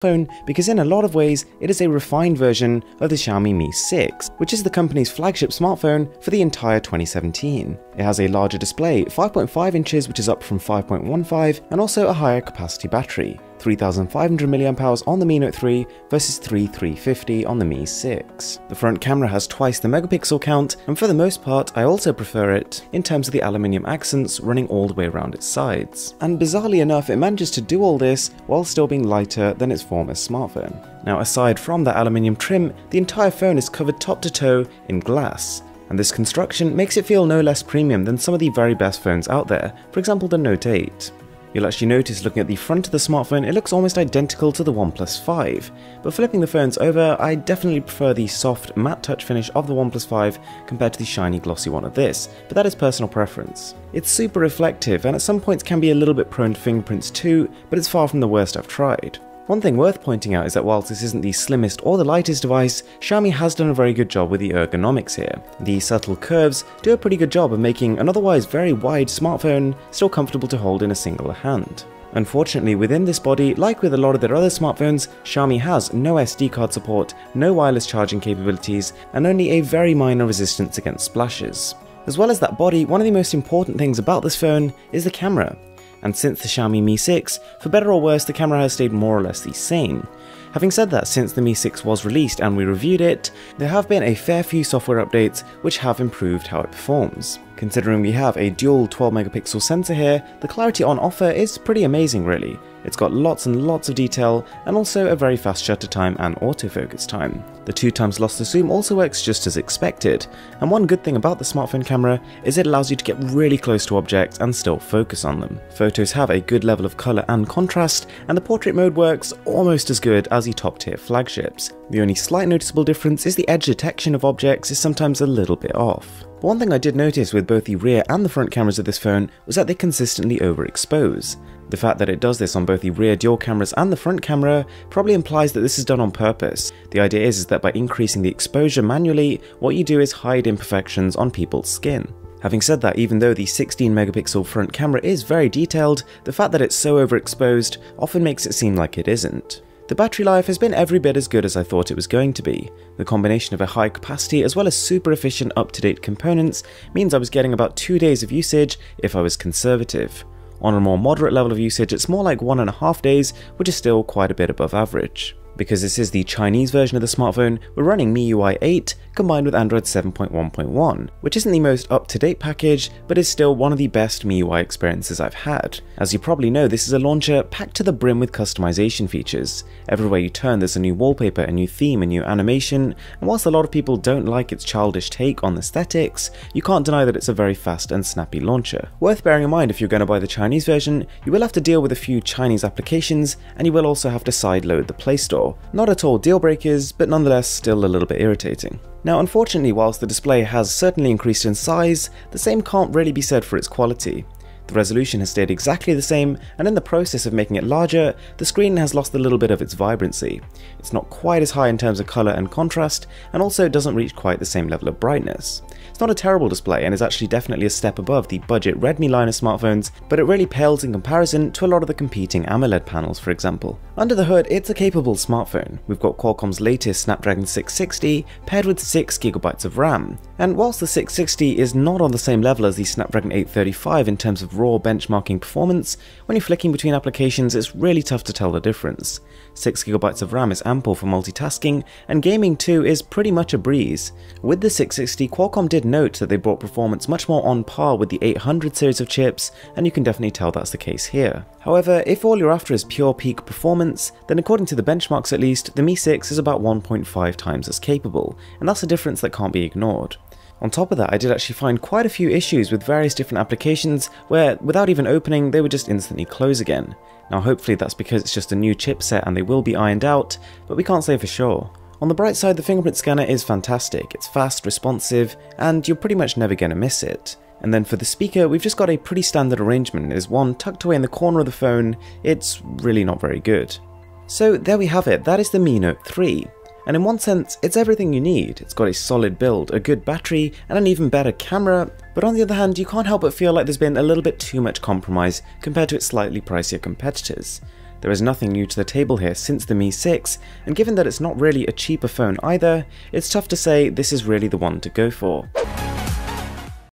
phone because in a lot of ways it is a refined version of the Xiaomi Mi 6, which is the company's flagship smartphone for the entire 2017. It has a larger display, 5.5 inches, which is up from 5.15, and also a higher capacity battery, 3500 mAh on the Mi Note 3 versus 3350 on the Mi 6. The front camera has twice the megapixel count, and for the most part I also prefer it in terms of the aluminium accents running all the way around its sides. And bizarrely enough, it manages to do all this while still being lighter than its former smartphone. Now, aside from that aluminium trim, the entire phone is covered top to toe in glass, and this construction makes it feel no less premium than some of the very best phones out there, for example the Note 8. You'll actually notice looking at the front of the smartphone it looks almost identical to the OnePlus 5, but flipping the phones over I definitely prefer the soft matte touch finish of the OnePlus 5 compared to the shiny glossy one of this, but that is personal preference. It's super reflective and at some points can be a little bit prone to fingerprints too, but it's far from the worst I've tried. One thing worth pointing out is that whilst this isn't the slimmest or the lightest device, Xiaomi has done a very good job with the ergonomics here. The subtle curves do a pretty good job of making an otherwise very wide smartphone still comfortable to hold in a single hand. Unfortunately, within this body, like with a lot of their other smartphones, Xiaomi has no SD card support, no wireless charging capabilities, and only a very minor resistance against splashes. As well as that body, one of the most important things about this phone is the camera. And since the Xiaomi Mi 6, for better or worse, the camera has stayed more or less the same. Having said that, since the Mi 6 was released and we reviewed it, there have been a fair few software updates which have improved how it performs. Considering we have a dual 12 megapixel sensor here, the clarity on offer is pretty amazing really. It's got lots and lots of detail and also a very fast shutter time and autofocus time. The 2x loss to zoom also works just as expected, and one good thing about the smartphone camera is it allows you to get really close to objects and still focus on them. Photos have a good level of colour and contrast, and the portrait mode works almost as good as the top tier flagships. The only slight noticeable difference is the edge detection of objects is sometimes a little bit off. But one thing I did notice with both the rear and the front cameras of this phone was that they consistently overexpose. The fact that it does this on both the rear dual cameras and the front camera probably implies that this is done on purpose. The idea is that by increasing the exposure manually, what you do is hide imperfections on people's skin. Having said that, even though the 16 megapixel front camera is very detailed, the fact that it's so overexposed often makes it seem like it isn't. The battery life has been every bit as good as I thought it was going to be. The combination of a high capacity as well as super efficient up-to-date components means I was getting about 2 days of usage if I was conservative. On a more moderate level of usage it's more like 1.5 days, which is still quite a bit above average. Because this is the Chinese version of the smartphone, we're running MIUI 8 combined with Android 7.1.1, which isn't the most up-to-date package, but is still one of the best MIUI experiences I've had. As you probably know, this is a launcher packed to the brim with customization features. Everywhere you turn there's a new wallpaper, a new theme, a new animation, and whilst a lot of people don't like its childish take on aesthetics, you can't deny that it's a very fast and snappy launcher. Worth bearing in mind if you're going to buy the Chinese version, you will have to deal with a few Chinese applications, and you will also have to sideload the Play Store. Not at all deal breakers, but nonetheless still a little bit irritating. Now unfortunately, whilst the display has certainly increased in size, the same can't really be said for its quality. The resolution has stayed exactly the same, and in the process of making it larger, the screen has lost a little bit of its vibrancy. It's not quite as high in terms of colour and contrast, and also doesn't reach quite the same level of brightness. It's not a terrible display and is actually definitely a step above the budget Redmi line of smartphones, but it really pales in comparison to a lot of the competing AMOLED panels, for example. Under the hood, it's a capable smartphone. We've got Qualcomm's latest Snapdragon 660 paired with 6GB of RAM, and whilst the 660 is not on the same level as the Snapdragon 835 in terms of raw benchmarking performance, when you're flicking between applications it's really tough to tell the difference. 6GB of RAM is ample for multitasking, and gaming too is pretty much a breeze. With the 660, Qualcomm did note that they brought performance much more on par with the 800 series of chips, and you can definitely tell that's the case here. However, if all you're after is pure peak performance, then according to the benchmarks at least, the Mi 6 is about 1.5 times as capable, and that's a difference that can't be ignored. On top of that, I did actually find quite a few issues with various different applications where, without even opening, they would just instantly close again. Now hopefully that's because it's just a new chipset and they will be ironed out, but we can't say for sure. On the bright side, the fingerprint scanner is fantastic. It's fast, responsive, and you're pretty much never going to miss it. And then for the speaker, we've just got a pretty standard arrangement. There's one tucked away in the corner of the phone. It's really not very good. So there we have it, that is the Mi Note 3. And in one sense, it's everything you need. It's got a solid build, a good battery, and an even better camera, but on the other hand, you can't help but feel like there's been a little bit too much compromise compared to its slightly pricier competitors. There is nothing new to the table here since the Mi 6, and given that it's not really a cheaper phone either, it's tough to say this is really the one to go for.